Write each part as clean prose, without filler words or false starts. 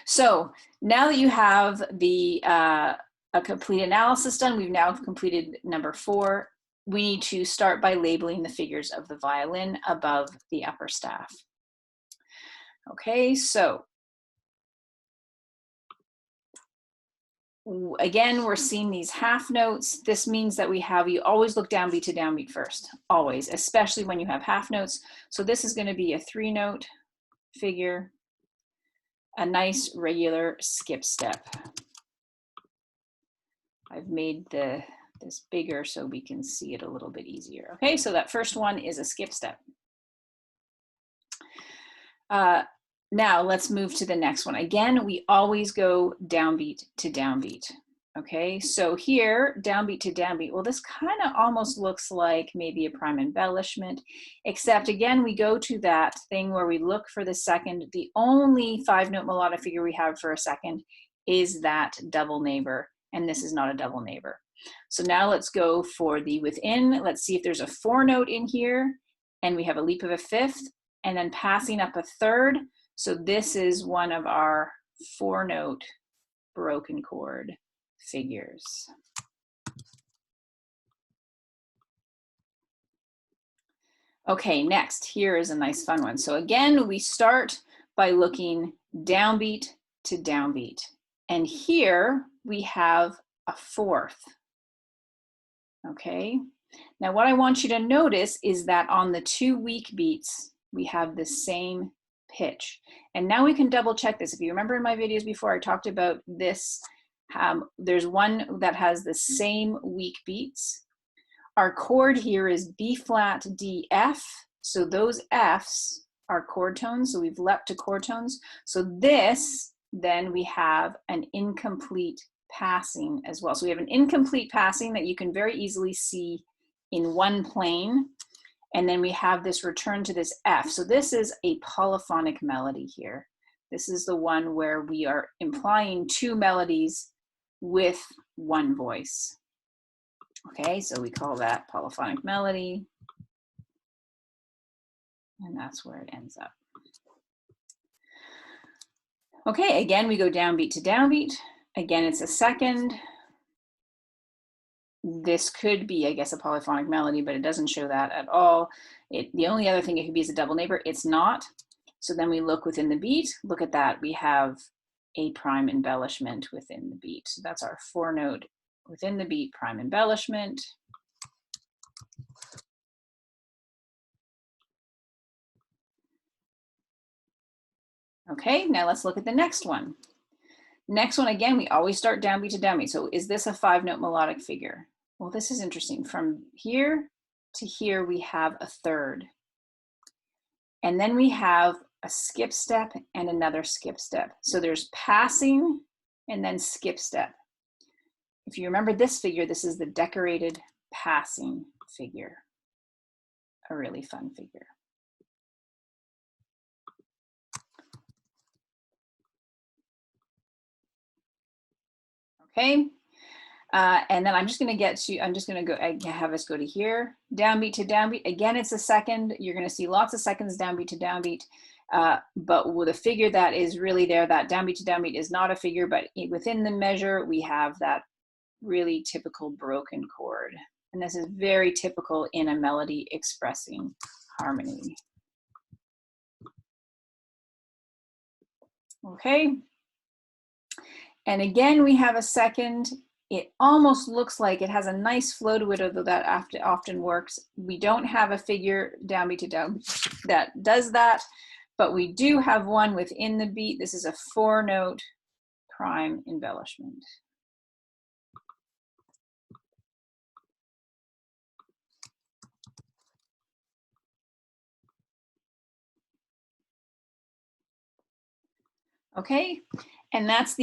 So now that you have the a complete analysis done, we've now completed number 4. We need to start by labeling the figures of the violin above the upper staff. Okay, so again, we're seeing these half notes. This means that you always look downbeat to downbeat first, always, especially when you have half notes. So this is going to be a 3-note figure, a nice regular skip step. I've made this bigger so we can see it a little bit easier. Okay, so that first one is a skip step. Now let's move to the next one. Again, we always go downbeat to downbeat. Okay, so here, downbeat to downbeat, well, this kind of almost looks like maybe a prime embellishment, except again, we go to that thing where we look for the second. The only 5-note melodic figure we have for a second is that double neighbor, and this is not a double neighbor. So now let's go for the within. Let's see if there's a 4-note in here, and we have a leap of a 5th, and then passing up a 3rd. So this is one of our 4-note broken chord figures. Okay, next, here is a nice fun one. So again, we start by looking downbeat to downbeat. And here we have a 4th. Okay, now what I want you to notice is that on the 2 weak beats, we have the same pitch. And now we can double check this. If you remember in my videos before, I talked about this. There's one that has the same weak beats. Our chord here is B flat, D, F. So those Fs are chord tones. So we've leapt to chord tones. So this, then we have an incomplete passing as well. So we have an incomplete passing that you can very easily see in one plane. And then we have this return to this F. So this is a polyphonic melody here. This is the one where we are implying 2 melodies with 1 voice. Okay, so we call that polyphonic melody. And that's where it ends up. Okay, again, we go downbeat to downbeat. Again, it's a second. This could be, I guess, a polyphonic melody, but it doesn't show that at all. The only other thing it could be is a double neighbor. It's not. So then we look within the beat. Look at that. We have a prime embellishment within the beat. So that's our 4-note within the beat prime embellishment. Okay, now let's look at the next one. Next one, again, we always start downbeat to downbeat. So is this a 5-note melodic figure? Well, this is interesting. From here to here, we have a 3rd. And then we have a skip step and another skip step. So there's passing and then skip step. If you remember this figure, this is the decorated passing figure. A really fun figure. Okay. And then I'm just going to have us go to here, downbeat to downbeat. Again, it's a second. You're going to see lots of seconds downbeat to downbeat. But with a figure that is really there, that downbeat to downbeat is not a figure, but within the measure, we have that really typical broken chord. And this is very typical in a melody expressing harmony. Okay. And again, we have a second. It almost looks like it has a nice flow to it, although that often works. We don't have a figure downbeat to downbeat that does that, but we do have one within the beat. This is a 4-note prime embellishment. Okay. And that's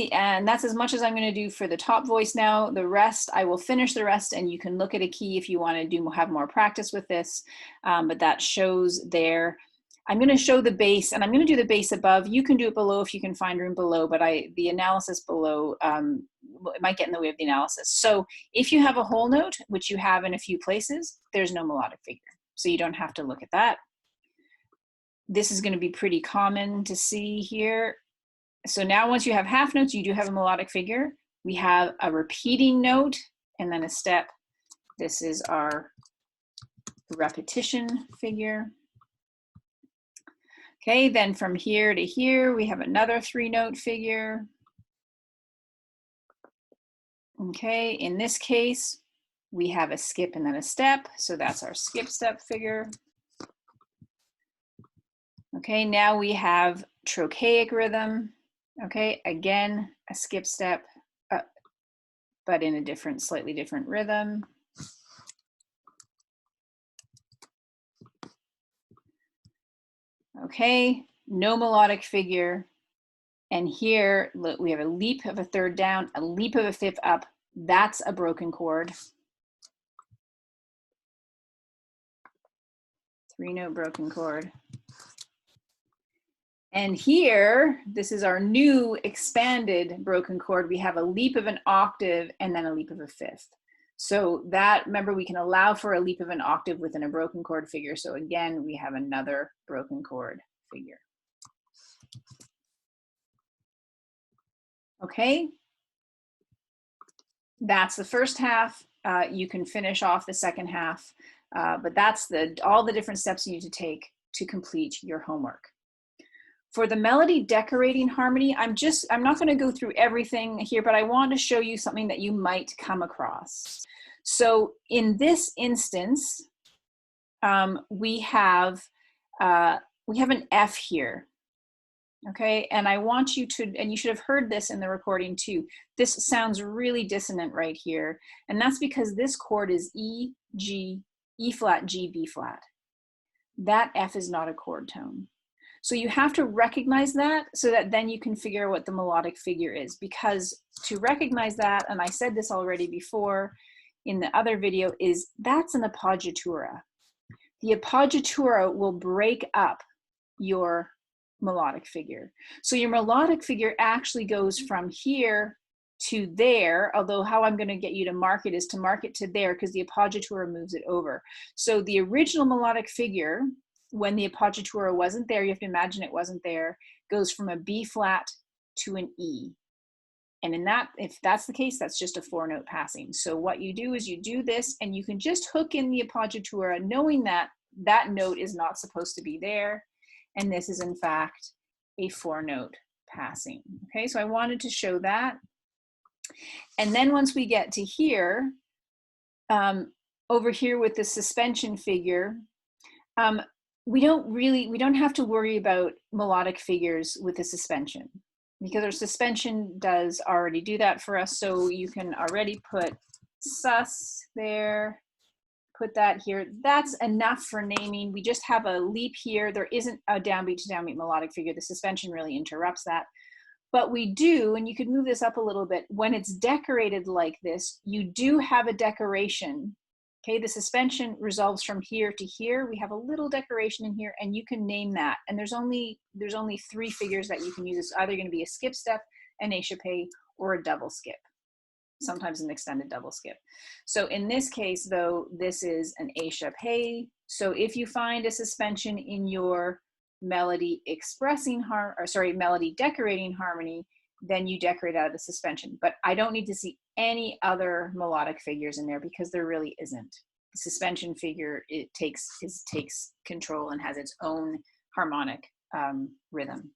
as much as I'm going to do for the top voice now. The rest, I will finish the rest, and you can look at a key if you want to have more practice with this. But that shows there. I'm going to show the bass, and I'm going to do the bass above. You can do it below if you can find room below, but the analysis below, it might get in the way of the analysis. So if you have a whole note, which you have in a few places, there's no melodic figure. So you don't have to look at that. This is going to be pretty common to see here. So now once you have half notes, you do have a melodic figure. We have a repeating note and then a step. This is our repetition figure. Okay, then from here to here, we have another 3-note figure. Okay, in this case, we have a skip and then a step. So that's our skip step figure. Okay, now we have trochaic rhythm. Okay, again, a skip step, but in a slightly different rhythm. Okay, no melodic figure. And here, look, we have a leap of a third down, a leap of a fifth up. That's a broken chord. 3-note broken chord. And here, this is our new expanded broken chord. We have a leap of an octave and then a leap of a fifth. So that, remember, we can allow for a leap of an octave within a broken chord figure. So again, we have another broken chord figure. Okay, that's the first half. You can finish off the second half, but that's all the different steps you need to take to complete your homework. For the melody decorating harmony, I'm not going to go through everything here, but I want to show you something that you might come across. So in this instance, we have an F here. Okay, and I want you to, and you should have heard this in the recording too, this sounds really dissonant right here, and that's because this chord is E, G, E flat, G, B flat. That F is not a chord tone. So you have to recognize that so that then you can figure out what the melodic figure is, because to recognize that, and I said this already before in the other video, is that's an appoggiatura. The appoggiatura will break up your melodic figure. So your melodic figure actually goes from here to there, although how I'm going to get you to mark it is to mark it to there because the appoggiatura moves it over. So the original melodic figure, when the appoggiatura wasn't there, you have to imagine it wasn't there, goes from a B flat to an E. And in that, if that's the case, that's just a 4-note passing. So what you do is you do this and you can just hook in the appoggiatura knowing that that note is not supposed to be there. And this is in fact a 4-note passing. Okay, so I wanted to show that. And then once we get to here, over here with the suspension figure, we don't have to worry about melodic figures with the suspension because our suspension does already do that for us. So you can already put sus there, put that here. That's enough for naming. We just have a leap here. There isn't a downbeat to downbeat melodic figure. The suspension really interrupts that. But we do, and you could move this up a little bit, when it's decorated like this, you do have a decoration. Okay, the suspension resolves from here to here. We have a little decoration in here, and you can name that. And there's only 3 figures that you can use. It's either going to be a skip step, an échappé, or a double skip. Sometimes an extended double skip. So in this case, though, this is an échappé. So if you find a suspension in your melody melody decorating harmony, then you decorate out of the suspension. But I don't need to see any other melodic figures in there because there really isn't. The suspension figure, it takes control and has its own harmonic rhythm.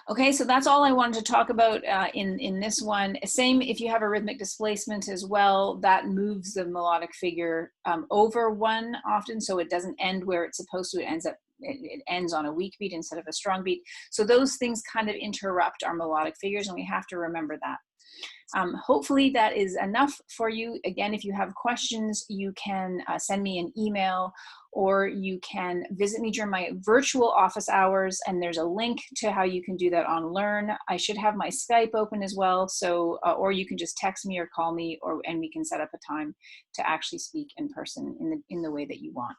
Okay, so that's all I wanted to talk about in this one. Same if you have a rhythmic displacement as well, that moves the melodic figure over 1 often, so it doesn't end where it's supposed to. It ends on a weak beat instead of a strong beat. So those things kind of interrupt our melodic figures, and we have to remember that. Hopefully that is enough for you. Again, if you have questions, you can send me an email, or you can visit me during my virtual office hours, and there's a link to how you can do that on Learn. I should have my Skype open as well, so or you can just text me or call me, and we can set up a time to actually speak in person in the way that you want.